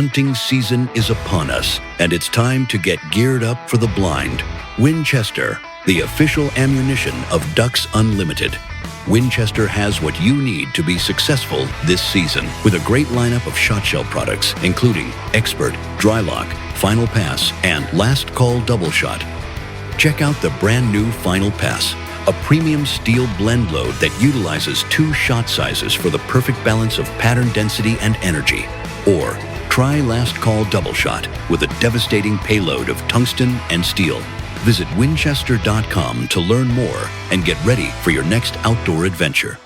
hunting season is upon us, and it's time to get geared up for the blind. Winchester, the official ammunition of Ducks Unlimited. Winchester has what you need to be successful this season with a great lineup of shot shell products, including Expert, Dry Lock, Final Pass, and Last Call Double Shot. Check out the brand new Final Pass, a premium steel blend load that utilizes 2 shot sizes for the perfect balance of pattern density and energy. Or try Last Call Double Shot with a devastating payload of tungsten and steel. Visit winchester.com to learn more and get ready for your next outdoor adventure.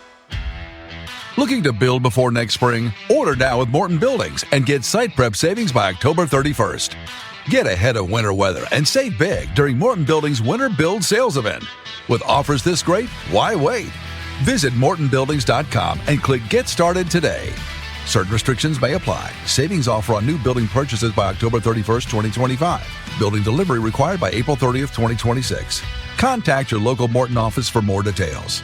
Looking to build before next spring? Order now with Morton Buildings and get site prep savings by October 31st. Get ahead of winter weather and save big during Morton Buildings' Winter Build Sales Event. With offers this great, why wait? Visit mortonbuildings.com and click Get Started today. Certain restrictions may apply. Savings offer on new building purchases by October 31st, 2025. Building delivery required by April 30th, 2026. Contact your local Morton office for more details.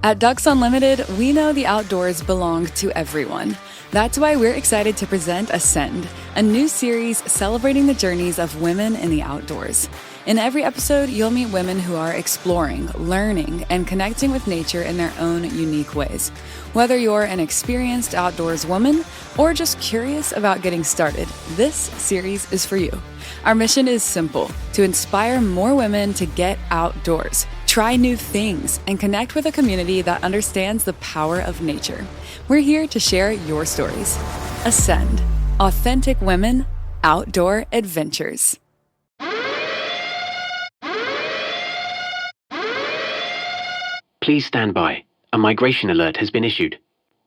At Ducks Unlimited, we know the outdoors belong to everyone. That's why we're excited to present Ascend, a new series celebrating the journeys of women in the outdoors. In every episode, you'll meet women who are exploring, learning, and connecting with nature in their own unique ways. Whether you're an experienced outdoors woman or just curious about getting started, this series is for you. Our mission is simple: to inspire more women to get outdoors, try new things, and connect with a community that understands the power of nature. We're here to share your stories. Ascend. Authentic women, outdoor adventures. Please stand by. A migration alert has been issued.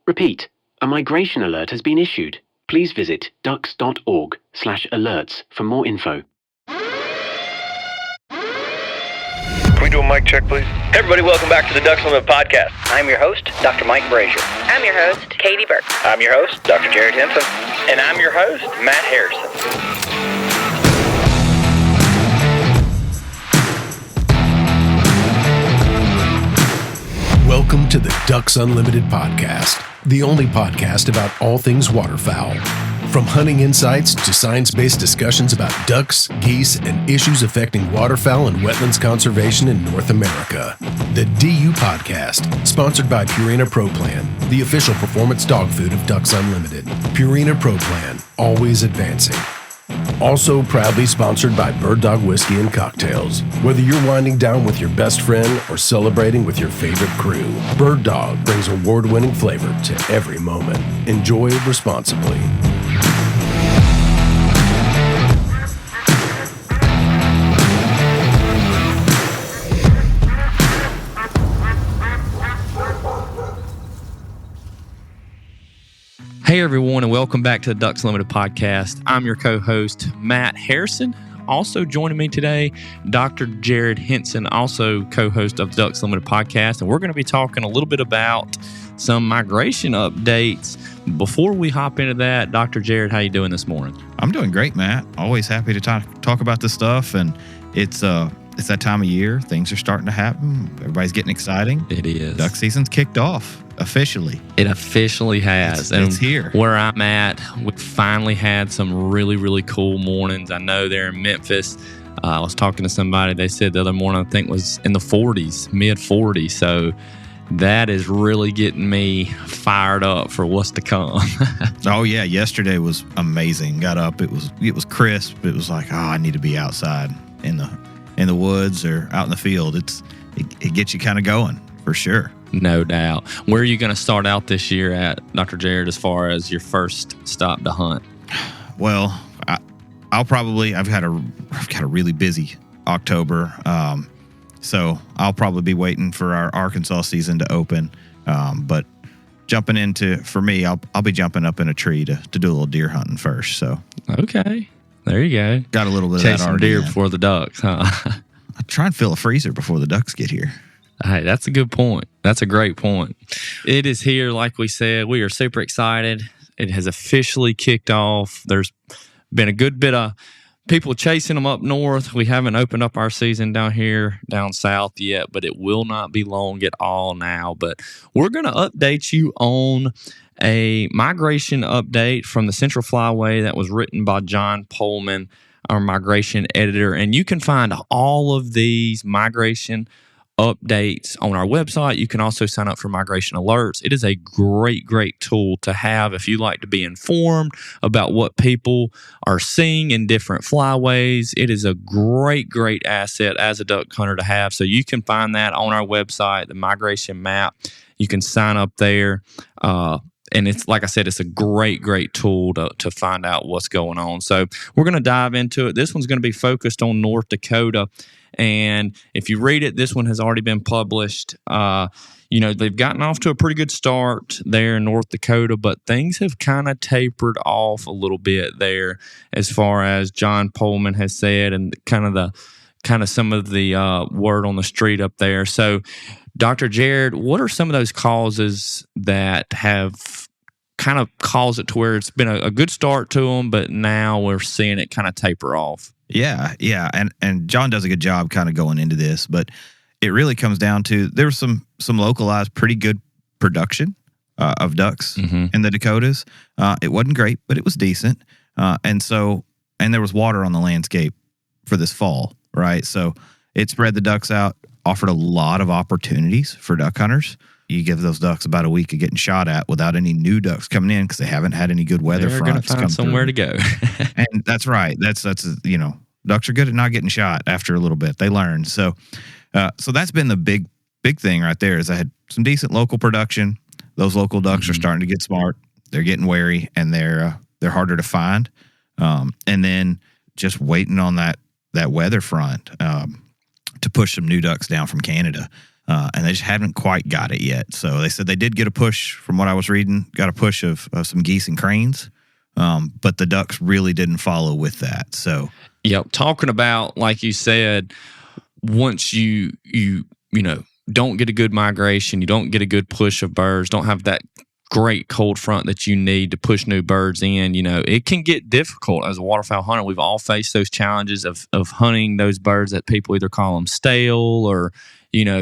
Repeat, a migration alert has been issued. Please visit ducks.org/alerts for more info. Can we do a mic check, please? Hey everybody, welcome back to the Ducks Unlimited podcast. I'm your host, Dr. Mike Brazier. I'm your host, Katie Burke. I'm your host, Dr. Jerad Henson. And I'm your host, Matt Harrison. Welcome to the Ducks Unlimited podcast, the only podcast about all things waterfowl. From hunting insights to science-based discussions about ducks, geese, and issues affecting waterfowl and wetlands conservation in North America. The DU Podcast, sponsored by Purina Pro Plan, the official performance dog food of Ducks Unlimited. Purina Pro Plan, always advancing. Also proudly sponsored by Bird Dog Whiskey and Cocktails. Whether you're winding down with your best friend or celebrating with your favorite crew, Bird Dog brings award-winning flavor to every moment. Enjoy responsibly. Hey everyone, and welcome back to the Ducks Limited podcast. I'm your co-host, Matt Harrison. Also joining me today, Dr. Jerad Henson, also co-host of the Ducks Limited podcast. And we're going to be talking a little bit about some migration updates. Before we hop into that, Dr. Jerad, how you doing this morning? I'm doing great, Matt. Always happy to talk about this stuff. And it's that time of year. Things are starting to happen. Everybody's getting exciting. It is. Duck season's kicked off. Officially. It officially has. It's here. Where I'm at, we finally had some really, really cool mornings. I know they're in Memphis. I was talking to somebody. They said the other morning, I think was in the 40s, mid 40s. So that is really getting me fired up for what's to come. Oh yeah. Yesterday was amazing. Got up. It was crisp. It was like, I need to be outside in the woods or out in the field. It gets you kind of going for sure. No doubt. Where are you going to start out this year at, Dr. Jerad, as far as your first stop to hunt? Well, I've got a really busy October, so I'll probably be waiting for our Arkansas season to open. But for me, I'll be jumping up in a tree to do a little deer hunting first. So okay, there you go. Got a little bit Chasing of that already. Deer before the ducks, huh? I try and fill a freezer before the ducks get here. Hey, that's a good point. That's a great point. It is here, like we said. We are super excited. It has officially kicked off. There's been a good bit of people chasing them up north. We haven't opened up our season down here, down south yet, but it will not be long at all now. But we're going to update you on a migration update from the Central Flyway that was written by John Pollmann, our migration editor. And you can find all of these migration updates on our website. You can also sign up for migration alerts. It is a great tool to have if you like to be informed about what people are seeing in different flyways. It is a great asset as a duck hunter to have. So you can find that on our website, the migration map. You can sign up there. And it's, like I said, it's a great tool to find out what's going on. So we're going to dive into it. This one's going to be focused on North Dakota. And if you read it, this one has already been published. They've gotten off to a pretty good start there in North Dakota, but things have kind of tapered off a little bit there, as far as John Pollmann has said, and kind of some of the word on the street up there. So, Dr. Jerad, what are some of those causes that have kind of caused it to where it's been a good start to them, but now we're seeing it kind of taper off? Yeah. And John does a good job kind of going into this, but it really comes down to there was some localized, pretty good production of ducks in the Dakotas. It wasn't great, but it was decent. And there was water on the landscape for this fall, right? So it spread the ducks out, offered a lot of opportunities for duck hunters. You give those ducks about a week of getting shot at without any new ducks coming in because they haven't had any good weather They're fronts come somewhere through. to go. And that's right. That's ducks are good at not getting shot after a little bit. They learn. So that's been the big thing right there. Is I had some decent local production. Those local ducks are starting to get smart. They're getting wary, and they're harder to find. And then just waiting on that weather front to push some new ducks down from Canada. And they just haven't quite got it yet. So they said they did get a push, from what I was reading, got a push of some geese and cranes. But the ducks really didn't follow with that. So, yep. Talking about, like you said, once you don't get a good migration, you don't get a good push of birds, don't have that great cold front that you need to push new birds in, it can get difficult as a waterfowl hunter. We've all faced those challenges of hunting those birds that people either call them stale or,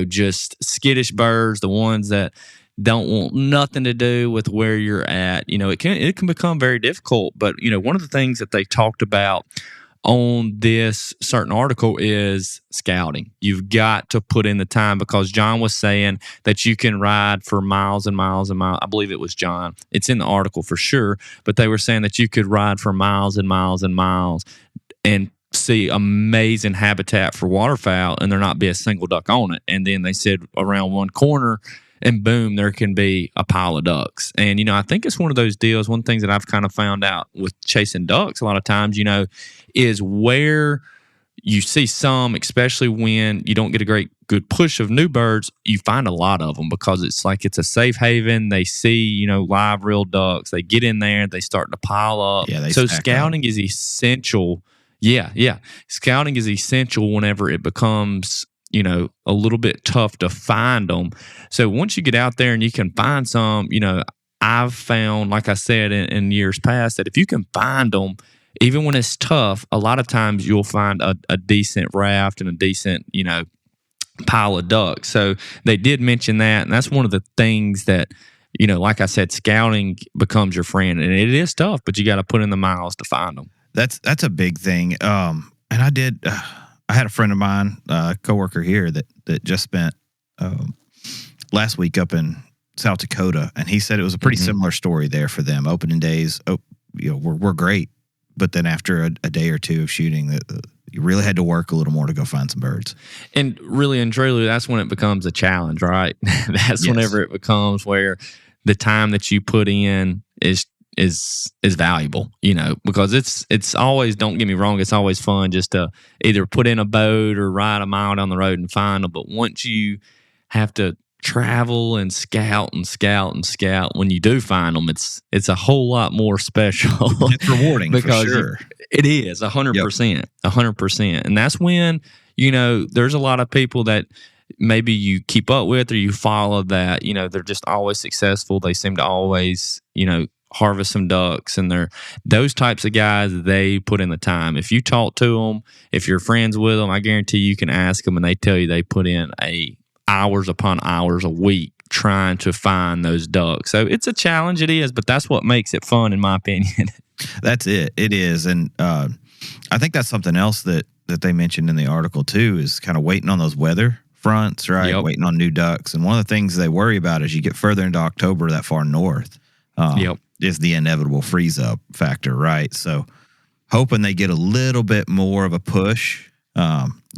just skittish birds, the ones that don't want nothing to do with where you're at. It can become very difficult. But, one of the things that they talked about on this certain article is scouting. You've got to put in the time, because John was saying that you can ride for miles and miles and miles. I believe it was John. It's in the article for sure. But they were saying that you could ride for miles and miles and miles and see amazing habitat for waterfowl and there not be a single duck on it. And then they said around one corner, and boom, there can be a pile of ducks. And, I think it's one of those deals. One thing that I've kind of found out with chasing ducks a lot of times, is where you see some, especially when you don't get a good push of new birds, you find a lot of them because it's like it's a safe haven. They see, live real ducks. They get in there, they start to pile up. Yeah, so scouting is essential. Yeah. Scouting is essential whenever it becomes a little bit tough to find them. So once you get out there and you can find some, I've found, like I said in years past, that if you can find them, even when it's tough, a lot of times you'll find a decent raft and a decent, pile of ducks. So they did mention that, and that's one of the things that, like I said, scouting becomes your friend, and it is tough, but you got to put in the miles to find them. That's a big thing. And I did. I had a friend of mine, a coworker here that just spent last week up in South Dakota, and he said it was a pretty similar story there for them. Opening days, were great, but then after a day or two of shooting, you really had to work a little more to go find some birds. And really and truly, that's when it becomes a challenge, right? That's whenever it becomes where the time that you put in is valuable, because it's always, don't get me wrong, it's always fun just to either put in a boat or ride a mile down the road and find them. But once you have to travel and scout when you do find them, it's a whole lot more special. It's rewarding because for sure. It is 100%, 100%. And that's when, there's a lot of people that maybe you keep up with or you follow that, they're just always successful. They seem to always, harvest some ducks, and they're those types of guys. They put in the time. If you talk to them, if you're friends with them, I guarantee you can ask them, and they tell you they put in hours upon hours a week trying to find those ducks. So it's a challenge, it is, but that's what makes it fun, in my opinion. That's it. It is. And I think that's something else that they mentioned in the article too, is kind of waiting on those weather fronts, right? Yep. Waiting on new ducks. And one of the things they worry about as you get further into October, that far north, is the inevitable freeze up factor, right? So hoping they get a little bit more of a push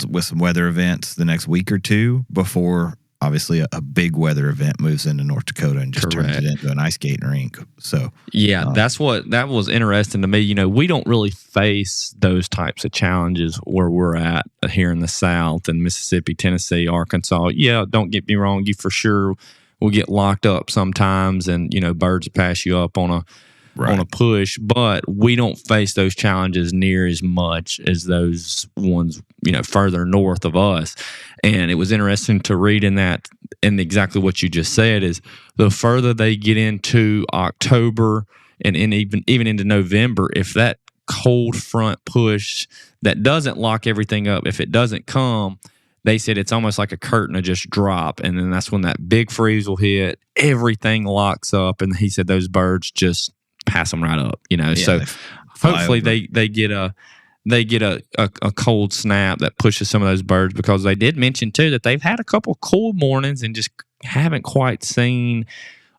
with some weather events the next week or two before obviously a big weather event moves into North Dakota and just turns it into an ice skating rink. So that was interesting to me. You know, we don't really face those types of challenges where we're at here in the South and Mississippi, Tennessee, Arkansas. Yeah, don't get me wrong. You for sure will get locked up sometimes, and you know, birds pass you up on a push, but we don't face those challenges near as much as those ones, you know, further north of us. And it was interesting to read in that, and exactly what you just said, is the further they get into October and even into November, if that cold front push that doesn't lock everything up, if it doesn't come, they said it's almost like a curtain to just drop, and then that's when that big freeze will hit, everything locks up, and he said those birds just pass them right up, you know. So hopefully they get a cold snap that pushes some of those birds, because they did mention too that they've had a couple of cool mornings and just haven't quite seen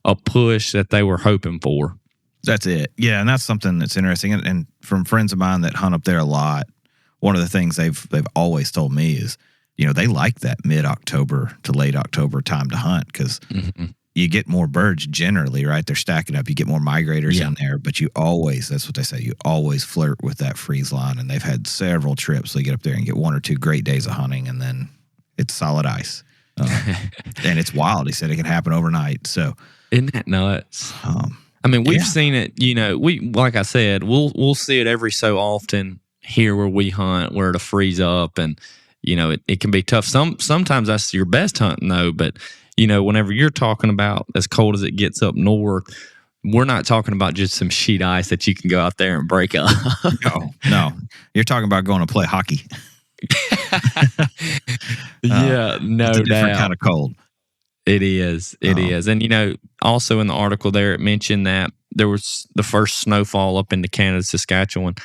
a push that they were hoping for. That's it. Yeah, and that's something that's interesting. And from friends of mine that hunt up there a lot, one of the things they've always told me is, you know, they like that mid-October to late October time to hunt, because you get more birds generally, right? They're stacking up. You get more migrators in there, but you always, that's what they say, you always flirt with that freeze line. And they've had several trips. They get up there and get 1 or 2 great days of hunting, and then it's solid ice. And it's wild. He said it can happen overnight. So isn't that nuts? I mean, we've seen it, you know, like I said, we'll see it every so often here where we hunt, where it'll freeze up, and, you know, it can be tough. Sometimes that's your best hunting though, but you know, whenever you're talking about as cold as it gets up north, we're not talking about just some sheet ice that you can go out there and break up. No. You're talking about going to play hockey. No it's a different doubt. kind of cold. It is. And, you know, also in the article there, it mentioned that there was the first snowfall up into Canada, Saskatchewan,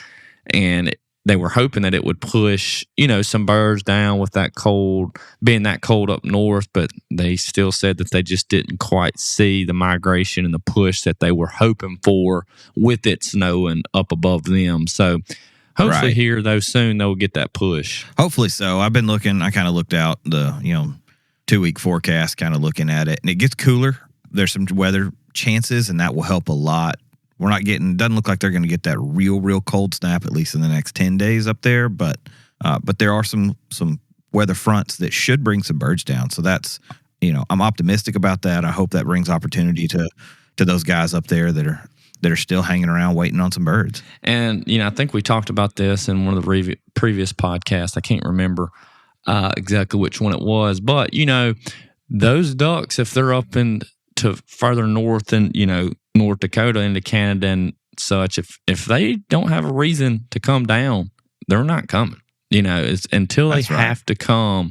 and they were hoping that it would push, you know, some birds down with that cold, being that cold up north, but they still said that they just didn't quite see the migration and the push that they were hoping for with it snowing up above them. So hopefully here, though, soon they'll get that push. Hopefully so. I've been looking, I kind of looked out the, you know, 2-week forecast, kind of looking at it, and it gets cooler. There's some weather chances, and that will help a lot. We're not getting, doesn't look like they're going to get that real cold snap, at least in the next 10 days up there. But there are some weather fronts that should bring some birds down. So that's, you know, I'm optimistic about that. I hope that brings opportunity to those guys up there that are still hanging around waiting on some birds. And, you know, I think we talked about this in one of the previous podcasts. I can't remember exactly which one it was. But, you know, those ducks, if they're up into further north and, you know, North Dakota into Canada and such, if they don't have a reason to come down, they're not coming. You know, it's until they have to come.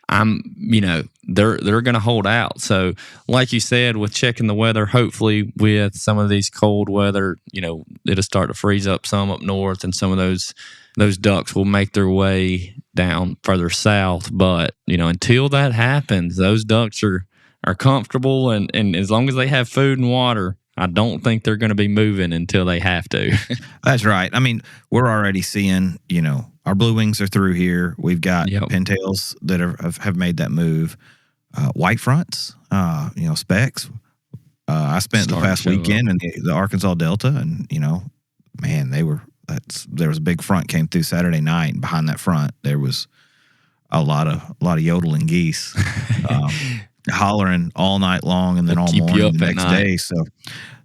You know, they're going to hold out. So, like you said, with checking the weather, hopefully with some of these cold weather, you know, it'll start to freeze up some up north, and some of those ducks will make their way down further south. But, you know, until that happens, those ducks are comfortable, and as long as they have food and water, I don't think they're going to be moving until they have to. That's right. I mean, we're already seeing, you know, our blue wings are through here. We've got pintails that have made that move. White fronts, you know, specks. I spent the past weekend in the Arkansas Delta, and, you know, man, there was a big front came through Saturday night, and behind that front there was a lot of yodeling geese. Hollering all night long, and then all morning the next day.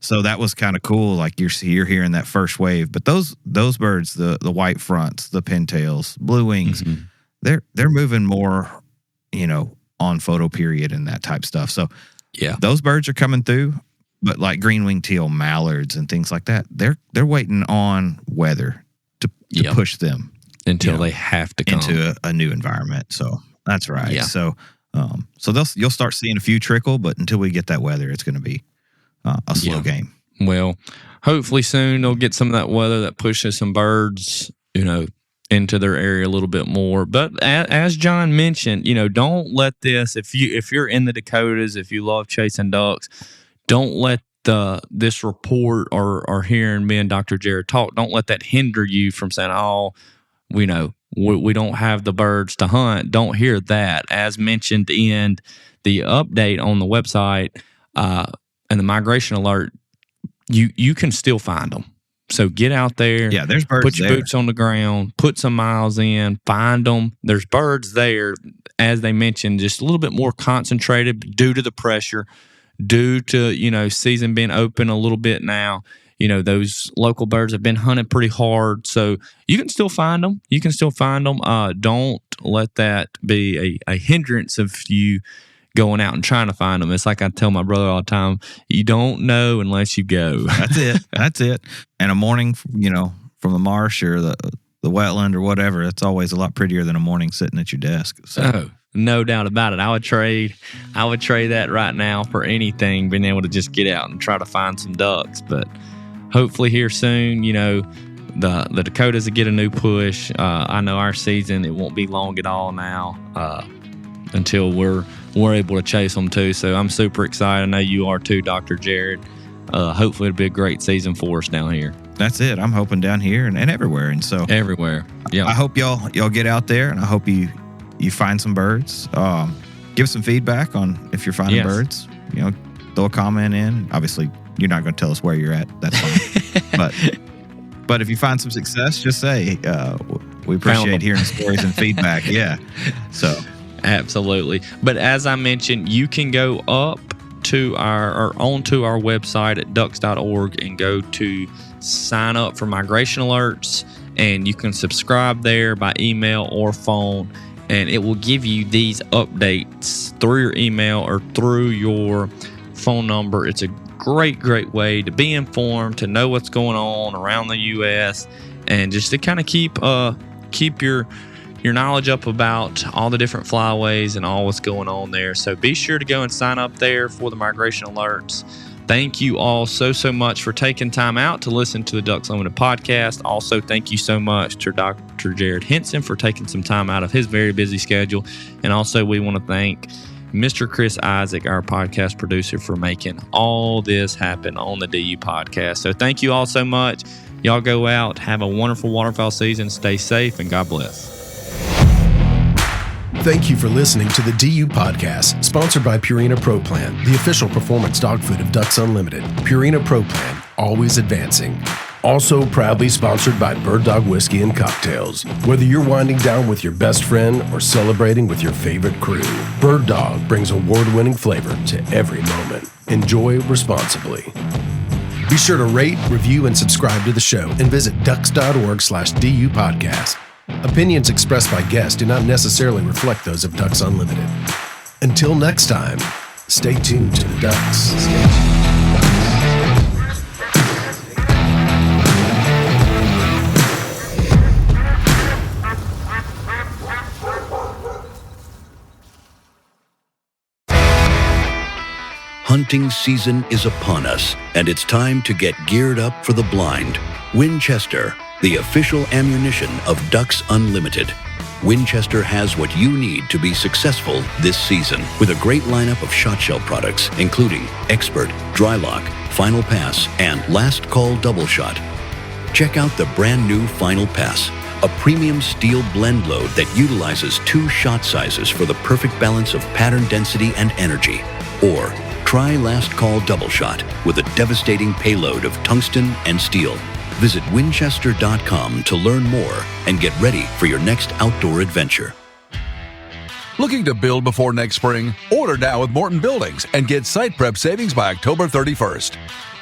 So that was kind of cool. Like you're hearing that first wave, but those birds, the white fronts, the pintails, blue wings, they're moving more, you know, on photo period and that type stuff. So those birds are coming through, but like green-winged teal, mallards, and things like that, they're waiting on weather to push them until they have to come into a new environment. So that's right. Yeah. So So you'll start seeing a few trickle, but until we get that weather, it's going to be a slow game. Well, hopefully soon they'll get some of that weather that pushes some birds, into their area a little bit more. But as John mentioned, don't let this, if you're in the Dakotas, if you love chasing ducks, don't let this report or hearing me and Dr. Jerad talk, don't let that hinder you from saying, we don't have the birds to hunt. Don't hear that. As mentioned in the update on the website and the migration alert, you can still find them. So get out there. Yeah, there's birds. Put your boots on the ground. Put some miles in. Find them. There's birds there, as they mentioned, just a little bit more concentrated due to the pressure, due to season being open a little bit now. Those local birds have been hunted pretty hard, so you can still find them. Don't let that be a hindrance of you going out and trying to find them. It's like I tell my brother all the time, you don't know unless you go. That's it. And a morning, from the marsh or the wetland or whatever, it's always a lot prettier than a morning sitting at your desk. So. Oh, no doubt about it. I would trade that right now for anything, being able to just get out and try to find some ducks. But hopefully here soon, the Dakotas will get a new push. I know our season, it won't be long at all now until we're able to chase them too. So I'm super excited. I know you are too, Dr. Jerad. Hopefully it'll be a great season for us down here. That's it. I'm hoping down here and everywhere. And so everywhere. Yeah. I hope y'all get out there, and I hope you find some birds. Give some feedback on if you're finding birds. Throw a comment in. Obviously, you're not going to tell us where you're at. That's fine. But if you find some success, just say we appreciate hearing stories and feedback. Yeah. So absolutely. But as I mentioned, you can go up to onto our website at ducks.org and go to sign up for migration alerts, and you can subscribe there by email or phone, and it will give you these updates through your email or through your phone number. It's a great way to be informed, to know what's going on around the U.S., and just to kind of keep your knowledge up about all the different flyways and all what's going on there. So be sure to go and sign up there for the migration alerts. Thank you all so much for taking time out to listen to the Ducks Unlimited podcast. Also, thank you so much to Dr. Jerad Henson for taking some time out of his very busy schedule. And also, we want to thank Mr. Chris Isaac, our podcast producer, for making all this happen on the DU podcast. So thank you all so much. Y'all go out, have a wonderful waterfowl season, stay safe, and God bless. Thank you for listening to the DU Podcast, sponsored by Purina Pro Plan, the official performance dog food of Ducks Unlimited. Purina Pro Plan, always advancing. Also proudly sponsored by Bird Dog Whiskey and Cocktails. Whether you're winding down with your best friend or celebrating with your favorite crew, Bird Dog brings award-winning flavor to every moment. Enjoy responsibly. Be sure to rate, review, and subscribe to the show, and visit ducks.org/DU podcast. Opinions expressed by guests do not necessarily reflect those of Ducks Unlimited. Until next time, stay tuned to the Ducks. Hunting season is upon us, and it's time to get geared up for the blind. Winchester, the official ammunition of Ducks Unlimited. Winchester has what you need to be successful this season, with a great lineup of shot shell products, including Expert, Dry Lock, Final Pass, and Last Call Double Shot. Check out the brand new Final Pass, a premium steel blend load that utilizes 2 shot sizes for the perfect balance of pattern density and energy. Or try Last Call Double Shot with a devastating payload of tungsten and steel. Visit Winchester.com to learn more and get ready for your next outdoor adventure. Looking to build before next spring? Order now with Morton Buildings and get site prep savings by October 31st.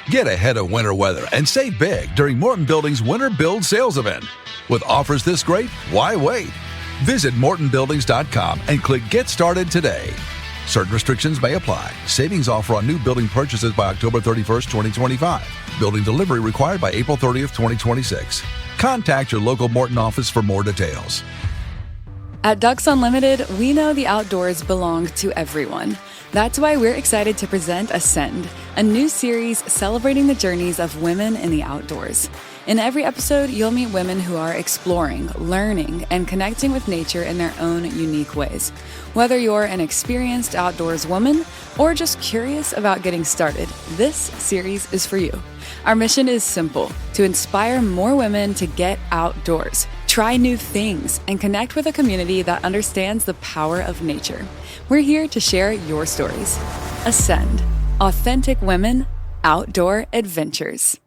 Get ahead of winter weather and save big during Morton Buildings' Winter Build Sales Event. With offers this great, why wait? Visit MortonBuildings.com and click Get Started today. Certain restrictions may apply. Savings offer on new building purchases by October 31st, 2025. Building delivery required by April 30th, 2026. Contact your local Morton office for more details. At Ducks Unlimited, we know the outdoors belong to everyone. That's why we're excited to present Ascend, a new series celebrating the journeys of women in the outdoors. In every episode, you'll meet women who are exploring, learning, and connecting with nature in their own unique ways. Whether you're an experienced outdoors woman or just curious about getting started, this series is for you. Our mission is simple: to inspire more women to get outdoors, try new things, and connect with a community that understands the power of nature. We're here to share your stories. Ascend. Authentic women, outdoor adventures.